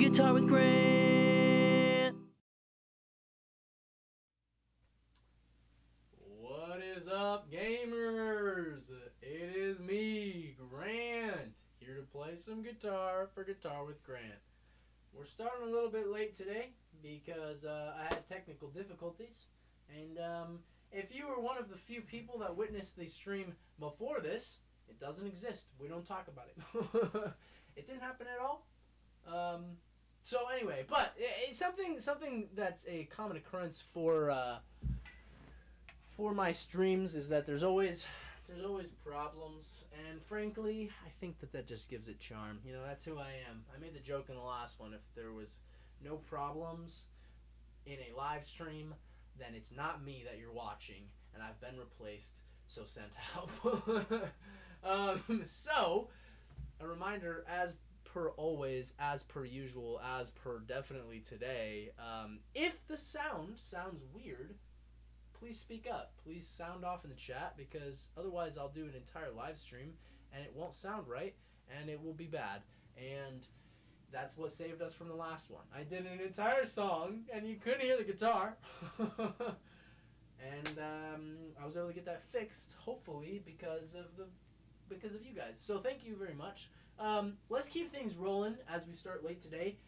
Guitar with Grant. What is up, gamers? It is me, Grant, here to play some guitar for Guitar with Grant. We're starting a little bit late today because I had technical difficulties, and if you were one of the few people that witnessed the stream before this, it doesn't exist. We don't talk about it. It didn't happen at all. So anyway, but it's something that's a common occurrence for my streams is that there's always problems, and frankly, I think that just gives it charm. You know, that's who I am. I made the joke in the last one: if there was no problems in a live stream, then it's not me that you're watching, and I've been replaced. So send help. So a reminder, as per always, as per usual, as per definitely today, if the sound sounds weird, please speak up. Please sound off in the chat, because otherwise I'll do an entire live stream and it won't sound right and it will be bad. And that's what saved us from the last one. I did an entire song and you couldn't hear the guitar. And I was able to get that fixed, hopefully, because of you guys. So thank you very much. Let's keep things rolling as we start late today.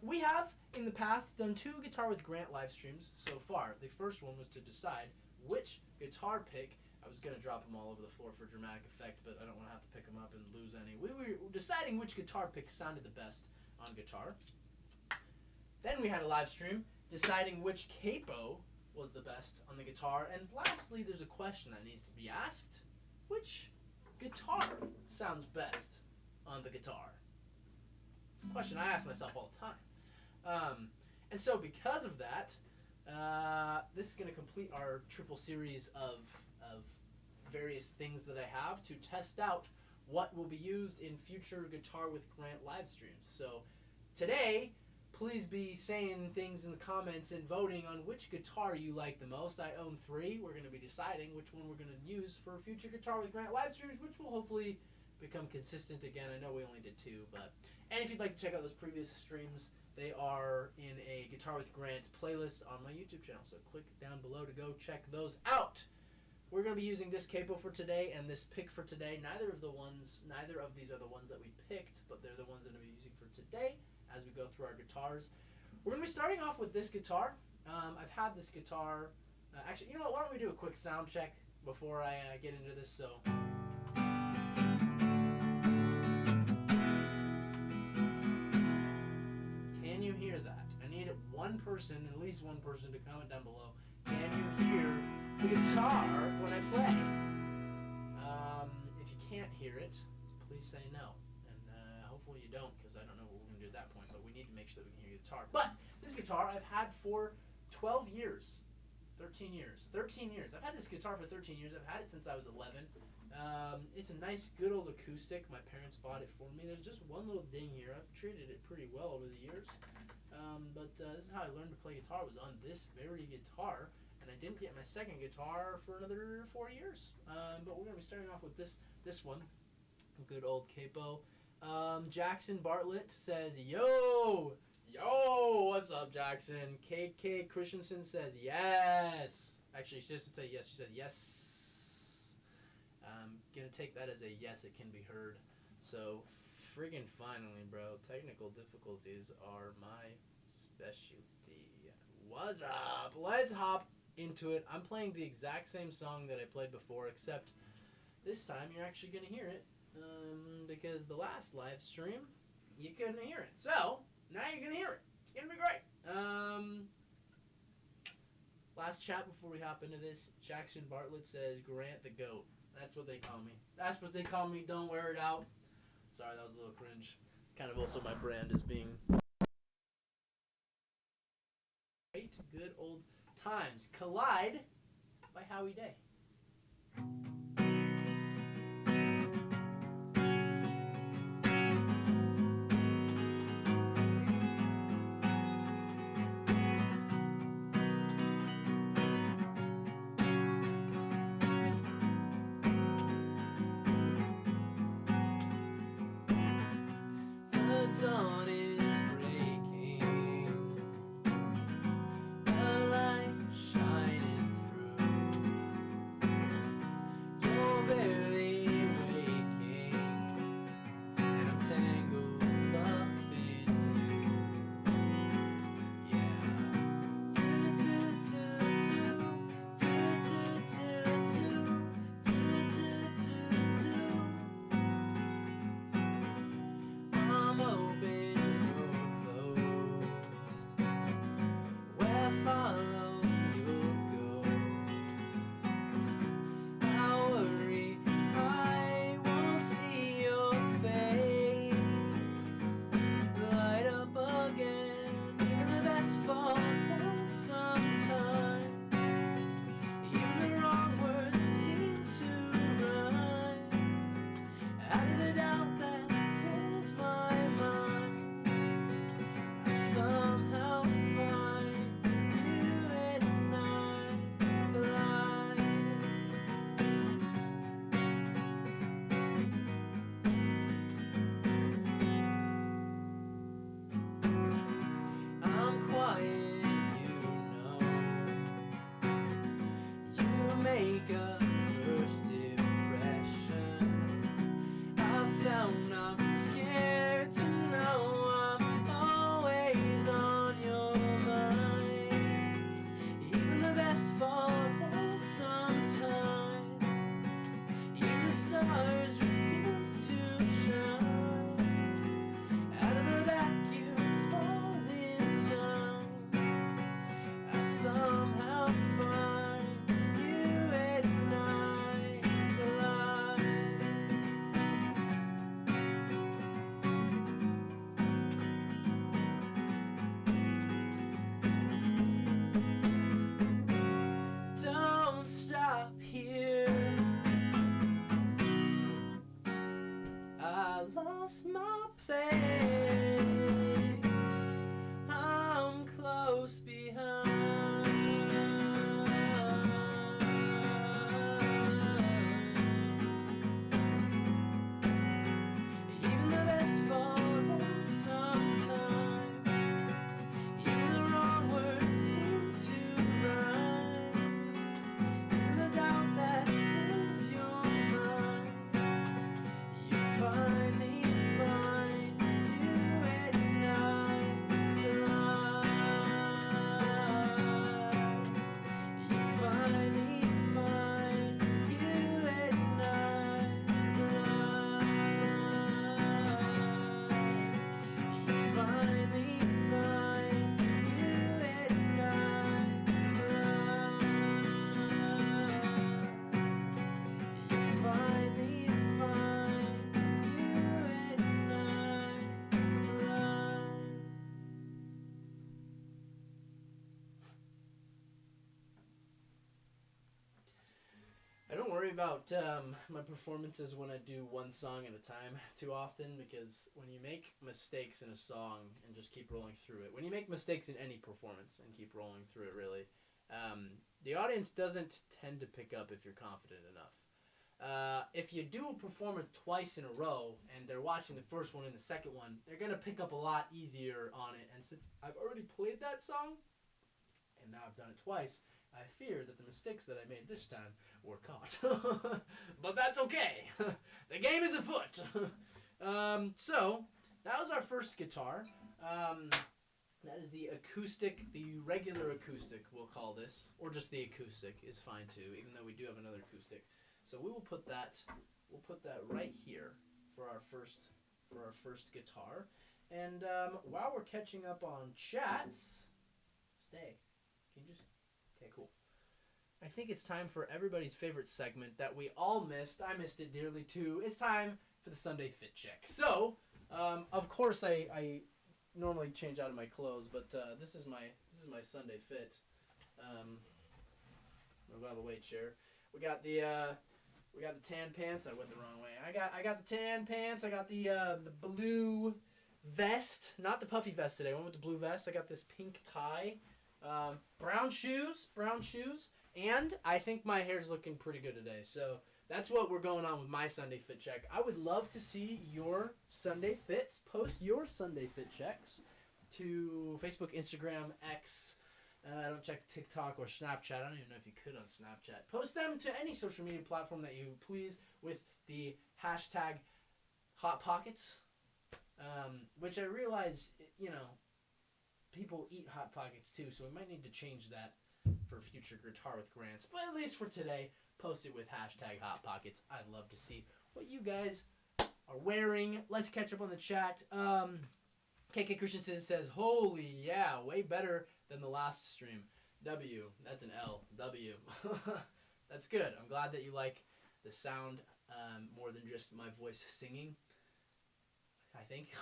We have, in the past, done 2 Guitar with Grant live streams so far. The first one was to decide which guitar pick. I was going to drop them all over the floor for dramatic effect, but I don't want to have to pick them up and lose any. We were deciding which guitar pick sounded the best on guitar. Then we had a live stream deciding which capo was the best on the guitar. And lastly, there's a question that needs to be asked. Which guitar sounds best on the guitar? It's a question I ask myself all the time. And so because of that, this is going to complete our triple series of various things that I have to test out what will be used in future Guitar with Grant live streams. So today, please be saying things in the comments and voting on which guitar you like the most. I own 3. We're going to be deciding which one we're going to use for future Guitar with Grant live streams, which will hopefully become consistent again. I know we only did 2, and if you'd like to check out those previous streams, they are in a Guitar with Grant playlist on my YouTube channel. So click down below to go check those out. We're going to be using this capo for today and this pick for today. Neither of these are the ones that we picked, but they're the ones that I'm going to be using for today as we go through our guitars. We're going to be starting off with this guitar. I've had this guitar. Actually, you know what? Why don't we do a quick sound check before I get into this? So. Can you hear that? I need one person, at least one person, to comment down below. Can you hear the guitar when I play? If you can't hear it, please say no. And hopefully you don't, because I don't know what we're going to do at that point. But we need to make sure that we can hear the guitar. But this guitar I've had for 12 years. 13 years. 13 years. I've had this guitar for 13 years. I've had it since I was 11. It's a nice, good old acoustic. My parents bought it for me. There's just one little ding here. I've treated it pretty well over the years. But this is how I learned to play guitar, was on this very guitar. And I didn't get my second guitar for another 4 years. But we're going to be starting off with this one. Good old capo. Jackson Bartlett says, Yo, what's up, Jackson? KK Christensen says, yes. Actually, she doesn't say yes. She said, yes. I'm going to take that as a yes, it can be heard. So, friggin' finally, bro. Technical difficulties are my specialty. What's up? Let's hop into it. I'm playing the exact same song that I played before, except this time you're actually going to hear it. Because the last live stream, you couldn't hear it. So, now you're going to hear it. It's going to be great. Last chat before we hop into this, Jackson Bartlett says, Grant the GOAT. That's what they call me. That's what they call me. Don't wear it out. Sorry, that was a little cringe. Kind of also my brand as being great, good old times. Collide by Howie Day. The dawn is breaking. worry about my performances when I do one song at a time too often, because when you make mistakes in a song and just keep rolling through it, when you make mistakes in any performance and keep rolling through it, really, the audience doesn't tend to pick up if you're confident enough. If you do a performance twice in a row and they're watching the first one and the second one, they're going to pick up a lot easier on it. And since I've already played that song, and now I've done it twice, I fear that the mistakes that I made this time were caught. But that's okay. The game is afoot. So, that was our first guitar. That is the acoustic, the regular acoustic, we'll call this. Or just the acoustic is fine too, even though we do have another acoustic. So we will put that, right here for our first guitar. And while we're catching up on chats, stay. Can you just... Okay, cool. I think it's time for everybody's favorite segment that we all missed. I missed it dearly too. It's time for the Sunday Fit Check. So, of course I normally change out of my clothes, but this is my Sunday fit. Move out of the way, chair. We got the tan pants. I went the wrong way. I got the tan pants. I got the blue vest, not the puffy vest today. I went with the blue vest. I got this pink tie. Brown shoes, and I think my hair's looking pretty good today. So that's what we're going on with my Sunday Fit Check. I would love to see your Sunday fits. Post your Sunday Fit checks to Facebook, Instagram, X. I don't check TikTok or Snapchat. I don't even know if you could on Snapchat. Post them to any social media platform that you please with the hashtag Hot Pockets, which I realize, people eat Hot Pockets too, so we might need to change that for future Guitar with Grants. But at least for today, post it with hashtag Hot Pockets. I'd love to see what you guys are wearing. Let's catch up on the chat. KK Christensen says, holy yeah, way better than the last stream. W, that's an L. W. That's good. I'm glad that you like the sound more than just my voice singing, I think.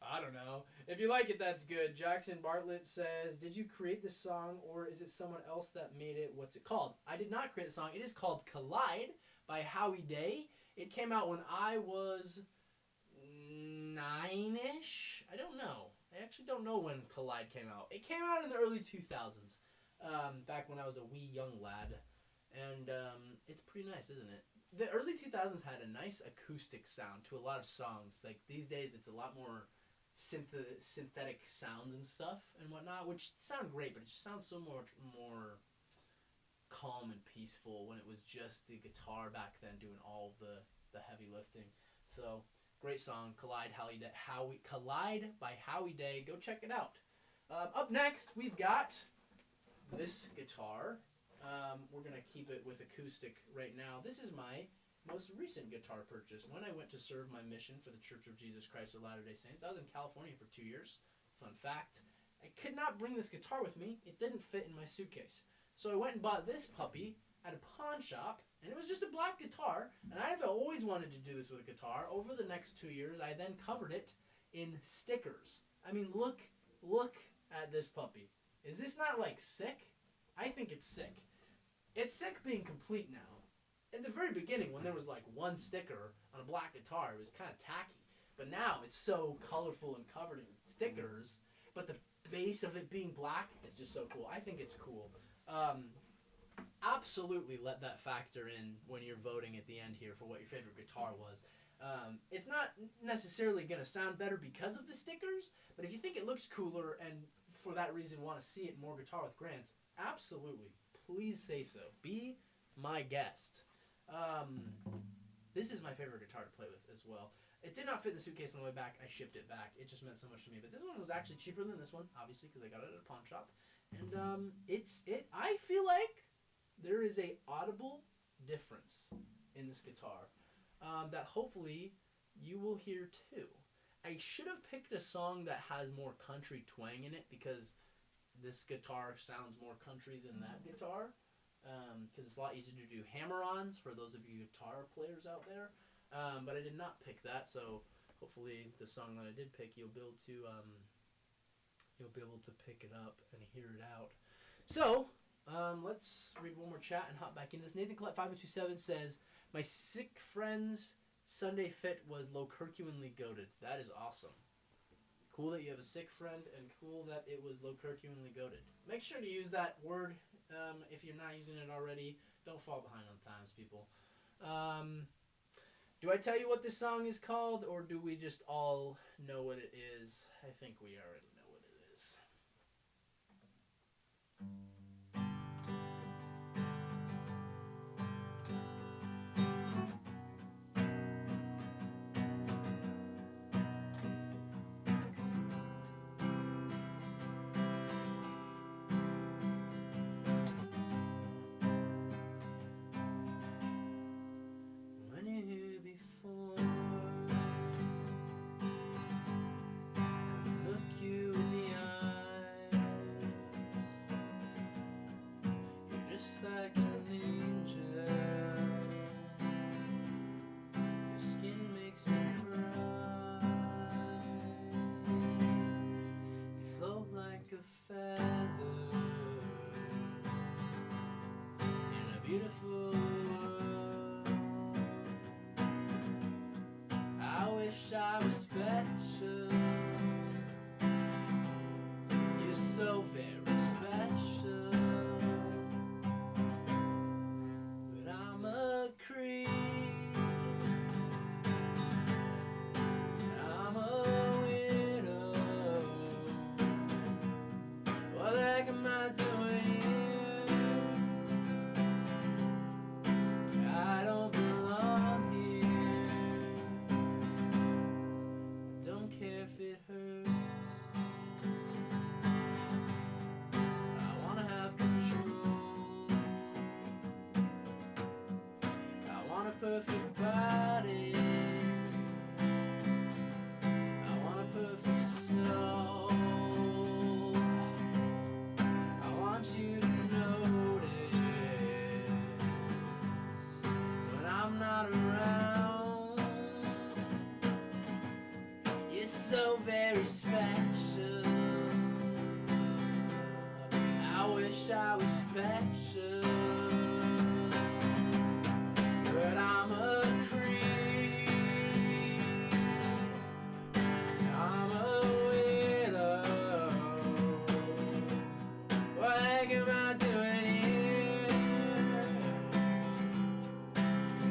I don't know. If you like it, that's good. Jackson Bartlett says, did you create this song or is it someone else that made it? What's it called? I did not create the song. It is called Collide by Howie Day. It came out when I was 9-ish. I don't know. I actually don't know when Collide came out. It came out in the early 2000s, back when I was a wee young lad. And it's pretty nice, isn't it? The early 2000s had a nice acoustic sound to a lot of songs. Like these days, it's a lot more synthetic sounds and stuff and whatnot, which sound great, but it just sounds so much more calm and peaceful when it was just the guitar back then doing all the heavy lifting. So, great song, Collide by Howie Day. Go check it out. Up next, we've got this guitar. We're going to keep it with acoustic right now. This is my most recent guitar purchase. When I went to serve my mission for the Church of Jesus Christ of Latter-day Saints, I was in California for 2 years. Fun fact. I could not bring this guitar with me. It didn't fit in my suitcase. So I went and bought this puppy at a pawn shop, and it was just a black guitar, and I've always wanted to do this with a guitar. Over the next 2 years, I then covered it in stickers. I mean, look at this puppy. Is this not, sick? I think it's sick. It's sick being complete now. In the very beginning, when there was one sticker on a black guitar, it was kind of tacky. But now it's so colorful and covered in stickers, but the base of it being black is just so cool. I think it's cool. Absolutely let that factor in when you're voting at the end here for what your favorite guitar was. It's not necessarily going to sound better because of the stickers, but if you think it looks cooler and for that reason want to see it more Guitar with Grants, absolutely. Please say so. Be my guest. This is my favorite guitar to play with as well. It did not fit in the suitcase on the way back. I shipped it back. It just meant so much to me. But this one was actually cheaper than this one, obviously, because I got it at a pawn shop. And I feel like there is a audible difference in this guitar that hopefully you will hear too. I should have picked a song that has more country twang in it because this guitar sounds more country than that guitar. Because it's a lot easier to do hammer-ons for those of you guitar players out there. But I did not pick that, so hopefully the song that I did pick, you'll be able to pick it up and hear it out. So Let's read one more chat and hop back into this. Nathan Collette 5027 says, "My sick friend's Sunday fit was Low-Curcuminally goated." That is awesome. Cool that you have a sick friend, and cool that it was Low-Curcuminally goated. Make sure to use that word if you're not using it already. Don't fall behind on times, people. Do I tell you what this song is called, or do we just all know what it is? I think we already know what it is. When you're here before, look you in the eyes. You're just like an angel. Your skin makes me cry. You float like a feather in a beautiful world. I wish I was special. You're so very special. But I'm a creep. I'm a widow. What the heck am I doing here? I don't belong here. Don't care if it hurts. I wanna have control. I want a perfect body. I want a perfect soul. I want you to notice when I'm not around. You're so very special. I wish I was special. But I'm a creep. I'm a widow. What the heck am I doing here?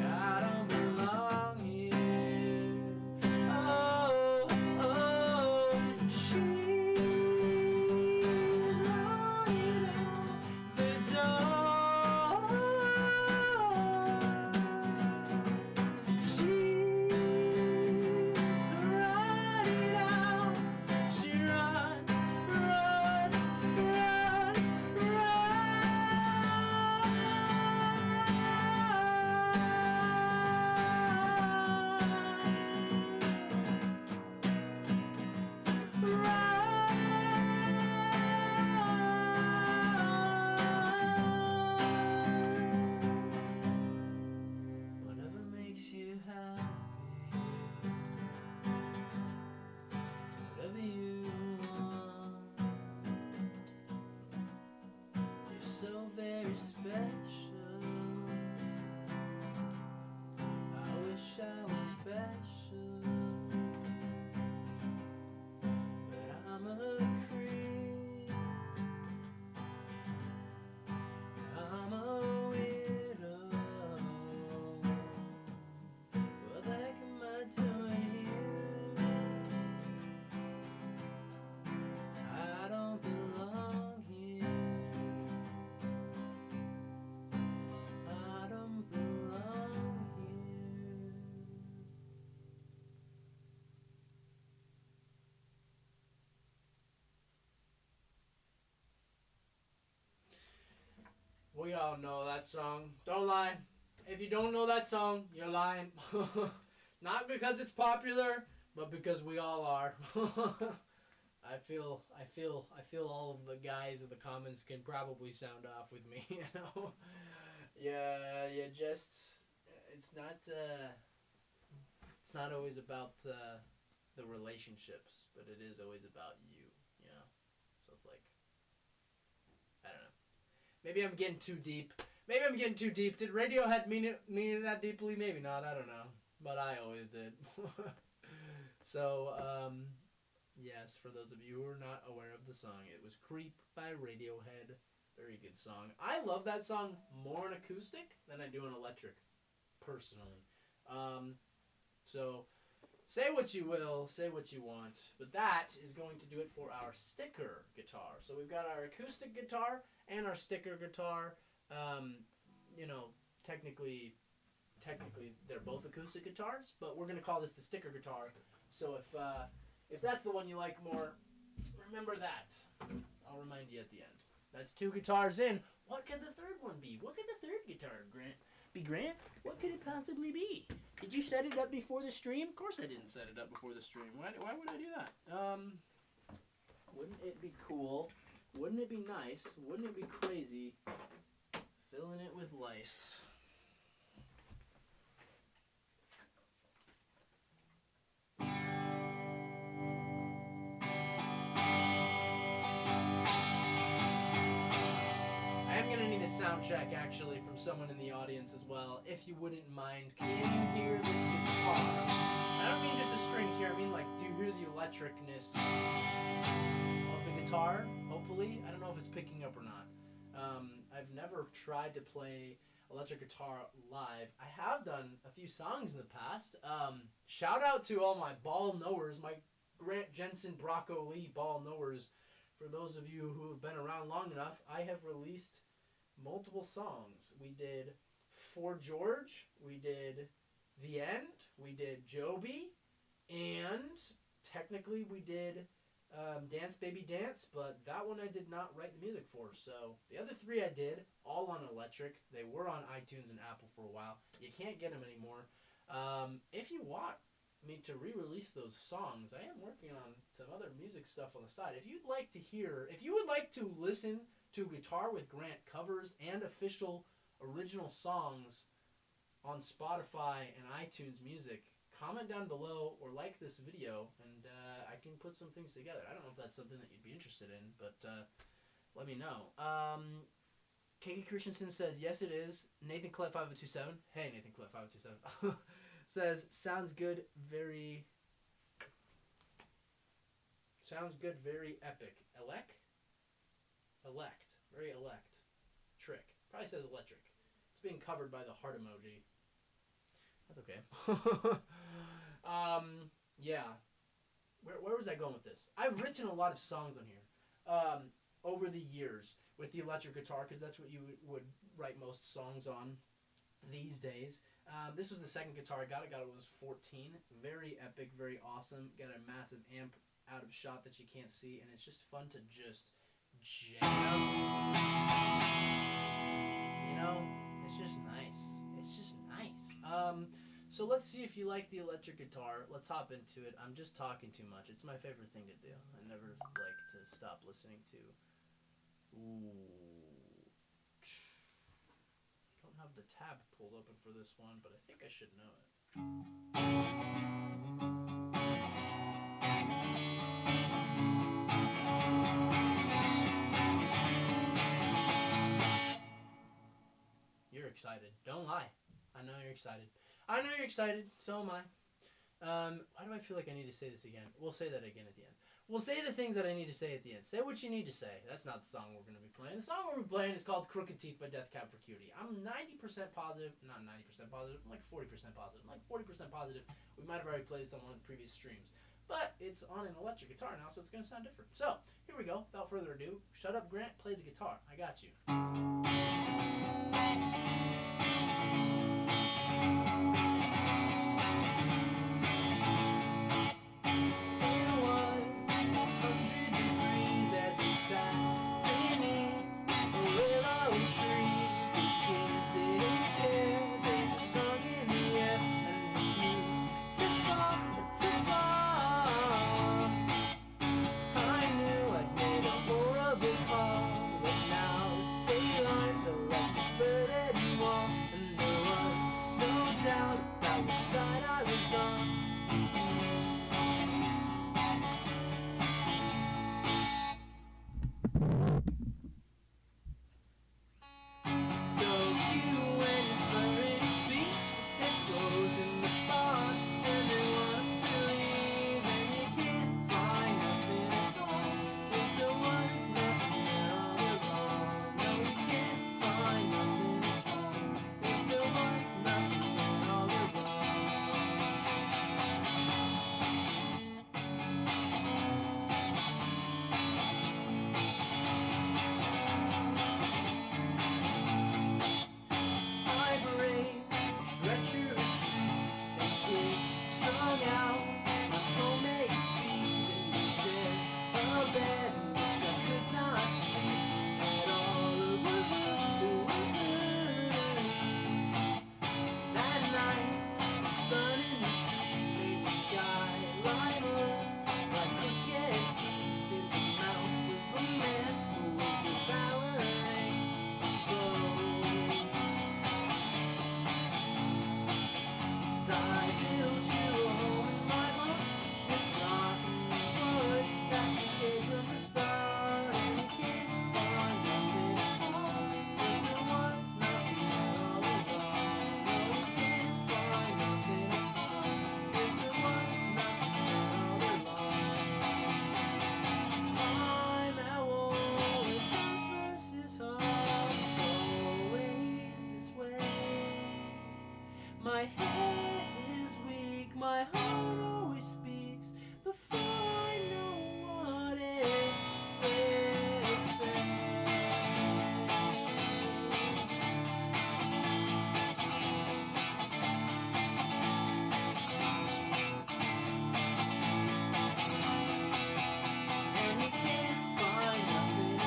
I don't belong here. Oh, oh, she's running out the door. She's running out. She run, run, run, whatever makes you happy, whatever you want. You're so very special. I wish I was special. But I'm a creep. I'm a widow. What the heck am I doing here? I don't belong here. I don't belong here. We all know that song. Don't lie. If you don't know that song, you're lying. Not because it's popular, but because we all are. I feel all of the guys in the comments can probably sound off with me, you know. Yeah, just it's not always about the relationships, but it is always about you, you know. So it's like, I don't know. Maybe I'm getting too deep. Maybe I'm getting too deep. Did Radiohead mean it that deeply? Maybe not. I don't know. But I always did. So, yes, for those of you who are not aware of the song, it was Creep by Radiohead. Very good song. I love that song more in acoustic than I do in electric, personally. So, say what you will, say what you want, but that is going to do it for our sticker guitar. So we've got our acoustic guitar and our sticker guitar. You know, technically they're both acoustic guitars, but we're gonna call this the sticker guitar. So if that's the one you like more, remember that. I'll remind you at the end. That's 2 guitars in. What could the third one be? What could the third guitar, Grant? What could it possibly be? Did you set it up before the stream? Of course I didn't set it up before the stream. Why would I do that? Wouldn't it be cool? Wouldn't it be nice? Wouldn't it be crazy? Filling it with lice. Sound check actually from someone in the audience as well, if you wouldn't mind. Can you hear this guitar? I don't mean just the strings here, I mean like, do you hear the electricness of the guitar? Hopefully. I don't know if it's picking up or not. I've never tried to play electric guitar live. I have done a few songs in the past. Shout out to all my ball knowers, my Grant Jensen Brocco Lee ball knowers. For those of you who have been around long enough, I have released multiple songs. We did For George, we did The End, we did Joby, and technically we did Dance Baby Dance, but that one I did not write the music for. So the other 3 I did, all on electric. They were on iTunes and Apple for a while. You can't get them anymore. If you want me to re-release those songs, I am working on some other music stuff on the side. If you'd like to hear, if you would like to listen to Guitar with Grant covers and official original songs on Spotify and iTunes Music, comment down below or like this video, and I can put some things together. I don't know if that's something that you'd be interested in, but let me know. Katie Christensen says, yes it is. Nathan Collette 5027. Hey, Nathan Collette 5027. Says, sounds good, very epic. Elect. Very elect. Trick. Probably says electric. It's being covered by the heart emoji. That's okay. Yeah. Where was I going with this? I've written a lot of songs on here over the years with the electric guitar, because that's what you would write most songs on these days. This was the second guitar I got. I got it when I was 14. Very epic, very awesome. Got a massive amp out of shot that you can't see, and it's just fun to just jam. You know, it's just nice. It's just nice. So let's see if you like the electric guitar. Let's hop into it. I'm just talking too much. It's my favorite thing to do. I never like to stop listening to. Ooh. Don't have the tab pulled open for this one, but I think I should know it. You're excited. Don't lie. I know you're excited. I know you're excited. So am I. Why do I feel like I need to say this again? We'll say that again at the end. We'll say the things that I need to say at the end. Say what you need to say. That's not the song we're going to be playing. The song we're playing is called Crooked Teeth by Death Cab for Cutie. I'm 90% positive. Not 90% positive. I'm like 40% positive. I'm like 40% positive. We might have already played this on one of the previous streams. But it's on an electric guitar now, so it's going to sound different. So, here we go. Without further ado, shut up, Grant. Play the guitar. I got you. But now the state line felt like the bird at one. My head is weak, my heart always speaks before I know what it will say. And you can't find nothing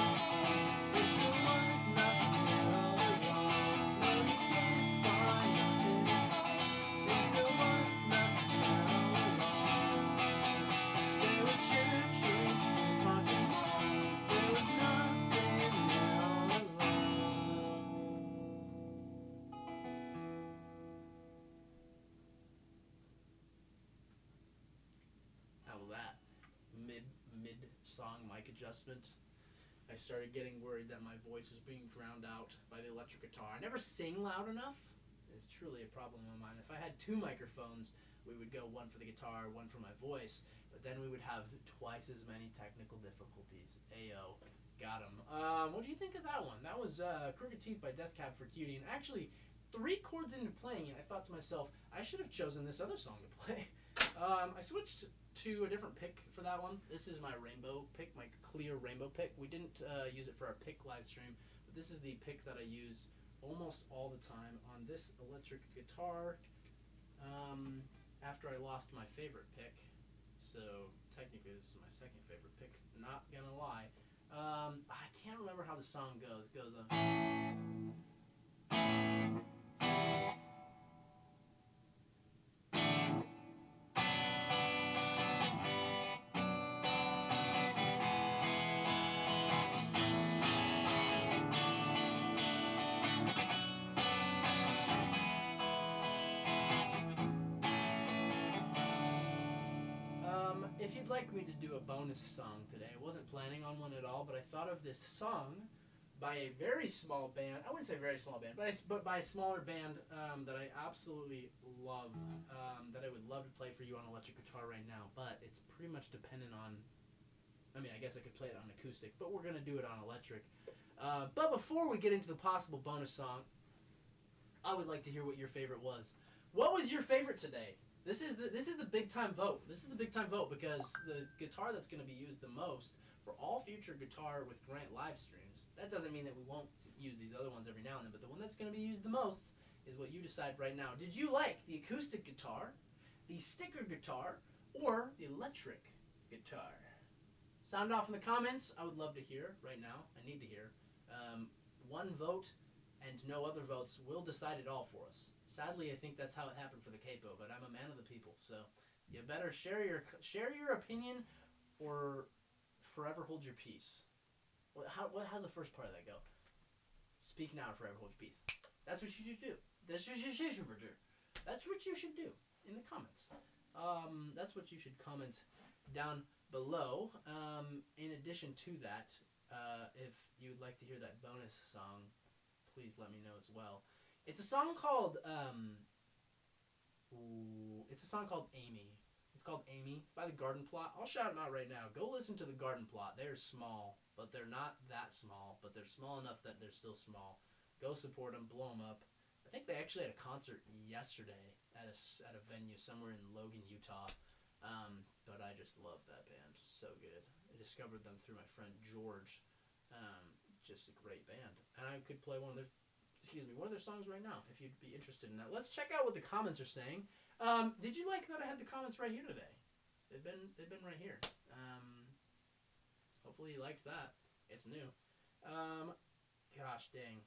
if there was nothing all along. And you can't find nothing if there was nothing all along. There were churches, parks and malls. There was nothing all along. How was that? Mid song mic adjustment. I started getting worried that my voice was being drowned out by the electric guitar. I never sing loud enough. It's truly a problem of mine. If I had two microphones, we would go one for the guitar, one for my voice, but then we would have twice as many technical difficulties. Ayo, got him. What do you think of that one? That was Crooked Teeth by Death Cab for Cutie, and actually, 3 chords into playing it, I thought to myself, I should have chosen this other song to play. I switched to a different pick for that one. This is my rainbow pick, my clear rainbow pick. We didn't use it for our pick live stream, but this is the pick that I use almost all the time on this electric guitar after I lost my favorite pick. So technically this is my second favorite pick, not gonna lie. I can't remember how the song goes. It goes if you'd like me to do a bonus song today, I wasn't planning on one at all, but I thought of this song by a very small band. I wouldn't say very small band, but by a smaller band that I absolutely love, that I would love to play for you on electric guitar right now, but it's pretty much dependent on, I mean, I guess I could play it on acoustic, but we're going to do it on electric. But before we get into the possible bonus song, I would like to hear what your favorite was. What was your favorite today? This is the big time vote. This is the big time vote because the guitar that's going to be used the most for all future Guitar with Grant live streams. That doesn't mean that we won't use these other ones every now and then, but the one that's going to be used the most is what you decide right now. Did you like the acoustic guitar, the sticker guitar, or the electric guitar? Sound off in the comments. I would love to hear right now. I need to hear. One vote and no other votes will decide it all for us. Sadly, I think that's how it happened for the capo, but I'm a man of the people, so you better share your opinion or forever hold your peace. How's the first part of that go? Speak now or forever hold your peace. That's what you should do. That's what you should do. That's what you should do in the comments. That's what you should comment down below. In addition to that, if you would like to hear that bonus song, please let me know as well. It's a song called Amy. It's called Amy. It's by the Garden Plot. I'll shout them out right now. Go listen to the Garden Plot. They're small, but they're not that small, but they're small enough that they're still small. Go support them, blow them up. I think they actually had a concert yesterday at a venue somewhere in Logan, Utah. But I just love that band. So good. I discovered them through my friend George. Just a great band. And I could play one of their songs right now if you'd be interested in that. Let's check out what the comments are saying. Did you like that I had the comments right here today? They've been right here. Hopefully you liked that. It's new. Gosh dang.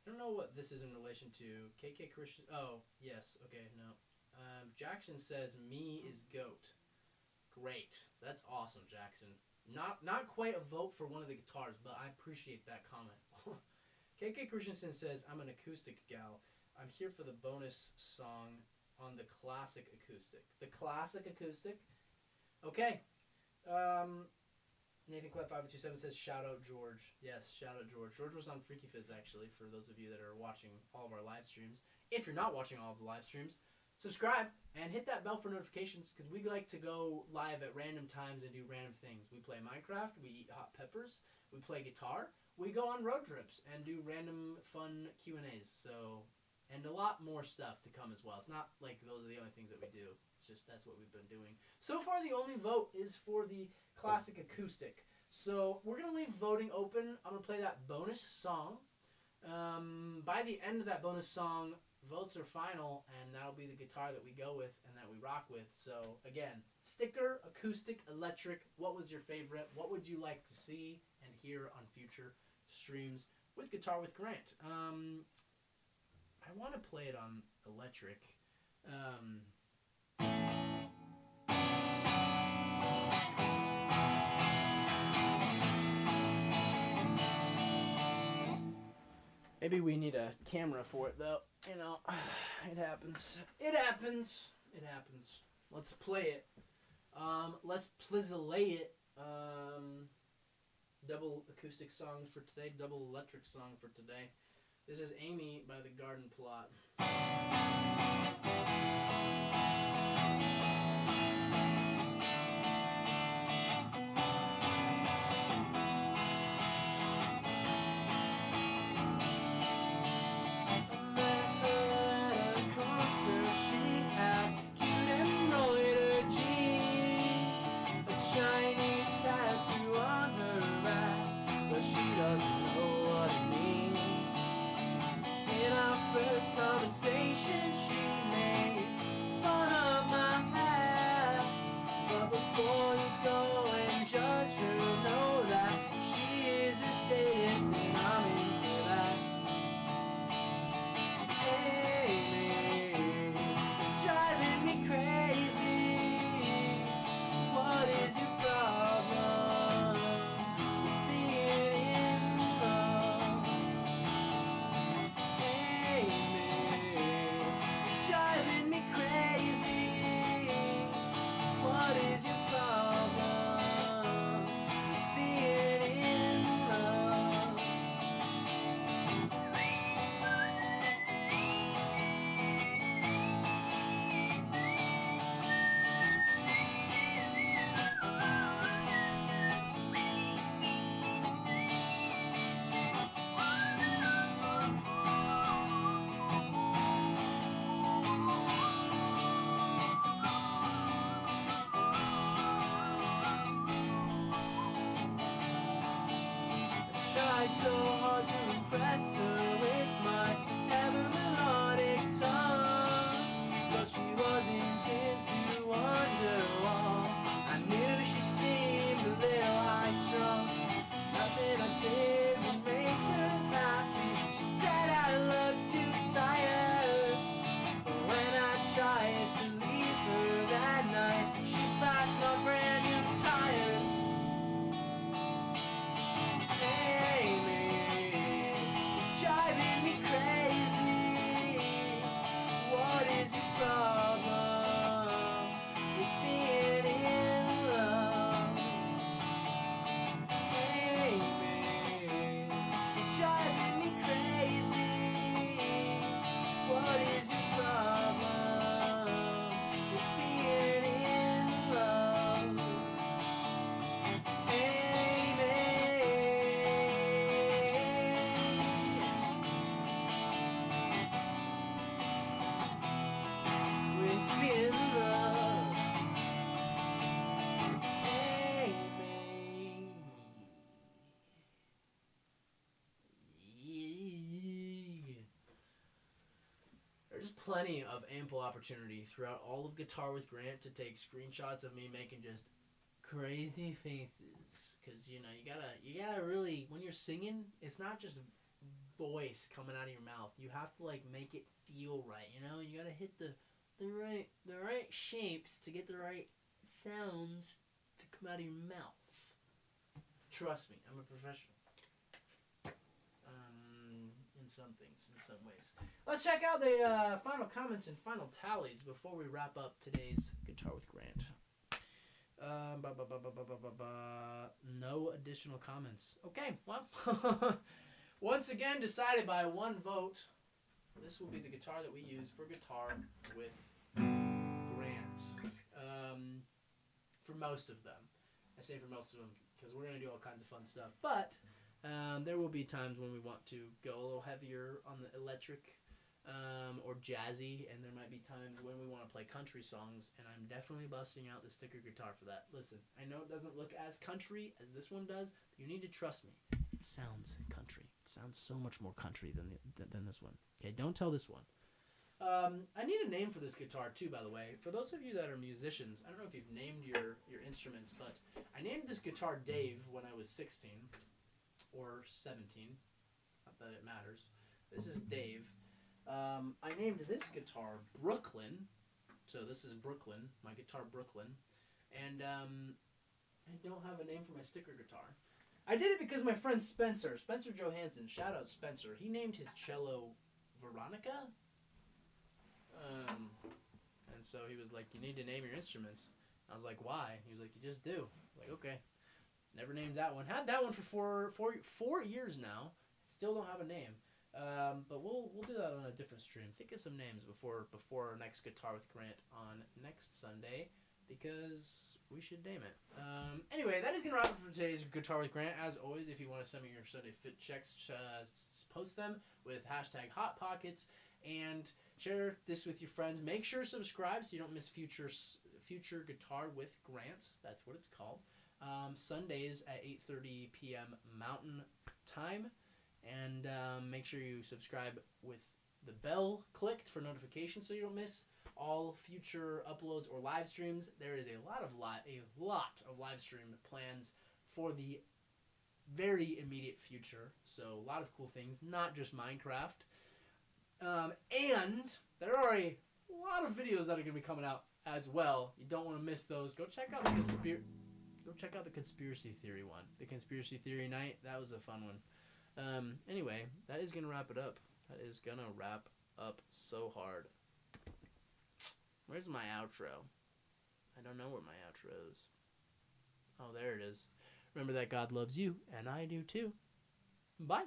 I don't know what this is in relation to. KK Christian. Oh, yes. Okay, no. Jackson says, me is GOAT. Great. That's awesome, Jackson. Not quite a vote for one of the guitars, but I appreciate that comment. KK Christensen says, I'm an acoustic gal. I'm here for the bonus song on the classic acoustic. The classic acoustic? Okay. Nathan Clef 527 says, shout out George. Yes, shout out George. George was on Freaky Fizz, actually, for those of you that are watching all of our live streams. If you're not watching all of the live streams, subscribe and hit that bell for notifications because we like to go live at random times and do random things. We play Minecraft, we eat hot peppers, we play guitar, we go on road trips and do random fun Q&As. So, and a lot more stuff to come as well. It's not like those are the only things that we do. It's just that's what we've been doing. So far, the only vote is for the classic acoustic. So we're going to leave voting open. I'm going to play that bonus song. By the end of that bonus song, votes are final, and that'll be the guitar that we go with and that we rock with. So, again, sticker, acoustic, electric, what was your favorite? What would you like to see and hear on future streams with Guitar with Grant? I want to play it on electric. Maybe we need a camera for it, though. You know, it happens. It happens. It happens. Let's play it. Let's plizzle it. Double acoustic song for today. Double electric song for today. This is Amy by the Garden Plot. First conversation, she made fun of my hair. But before you go and judge her, know that she is a sadist and I'm into that. Amy, you're driving me crazy. What is your problem with being in love? Driving me crazy. What is your problem being in love? Tried so hard to impress her with my ever melodic tongue, but she wasn't into Wonderwall. I knew she seemed a little high-strung. Nothing I did would make her happy. She said I looked too tired, but when I tried to leave her that night, she slashed my brand new tires. Driving me crazy. What is your problem with being in love? Amy, you're driving me crazy. What is your problem with being in love? There's plenty of ample opportunity throughout all of Guitar with Grant to take screenshots of me making just crazy faces, because you know you gotta really, when you're singing, it's not just voice coming out of your mouth. You have to like make it feel right. You know, you gotta hit the right shapes to get the right sounds to come out of your mouth. Trust me, I'm a professional. In some things, in some ways. Let's check out the final comments and final tallies before we wrap up today's Guitar with Grant. No additional comments. Okay, well, once again decided by one vote. This will be the guitar that we use for Guitar with for most of them. I say for most of them because we're going to do all kinds of fun stuff. But there will be times when we want to go a little heavier on the electric or jazzy, and there might be times when we want to play country songs, and I'm definitely busting out the sticker guitar for that. Listen, I know it doesn't look as country as this one does, but you need to trust me. It sounds country. It sounds so much more country than this one. Okay, don't tell this one. I need a name for this guitar too, by the way. For those of you that are musicians, I don't know if you've named your instruments, but I named this guitar Dave when I was 16 or 17. Not that it matters. This is Dave. I named this guitar Brooklyn. So this is Brooklyn, my guitar Brooklyn. And I don't have a name for my sticker guitar. I did it because my friend Spencer Johansson, shout out Spencer, he named his cello Veronica. And so he was like, you need to name your instruments. I was like, why? He was like, you just do. Like, okay. Never named that one. Had that one for four years now. Still don't have a name. But we'll do that on a different stream. Think of some names before our next Guitar with Grant on next Sunday, because we should name it. Anyway, that is going to wrap up for today's Guitar with Grant. As always, if you want to send me your Sunday Fit checks, post them with hashtag Hot Pockets and share this with your friends. Make sure to subscribe so you don't miss future Guitar with Grants. That's what it's called. Sundays at 8:30 p.m. Mountain Time. And make sure you subscribe with the bell clicked for notifications so you don't miss all future uploads or live streams. There is a lot of live stream plans for the very immediate future. So a lot of cool things, not just Minecraft. And there are a lot of videos that are going to be coming out as well. You don't want to miss those. Go check out the conspiracy theory one. The conspiracy theory night. That was a fun one. Anyway, that is going to wrap it up. That is going to wrap up so hard. Where's my outro? I don't know where my outro is. Oh, there it is. Remember that God loves you, and I do too. Bye.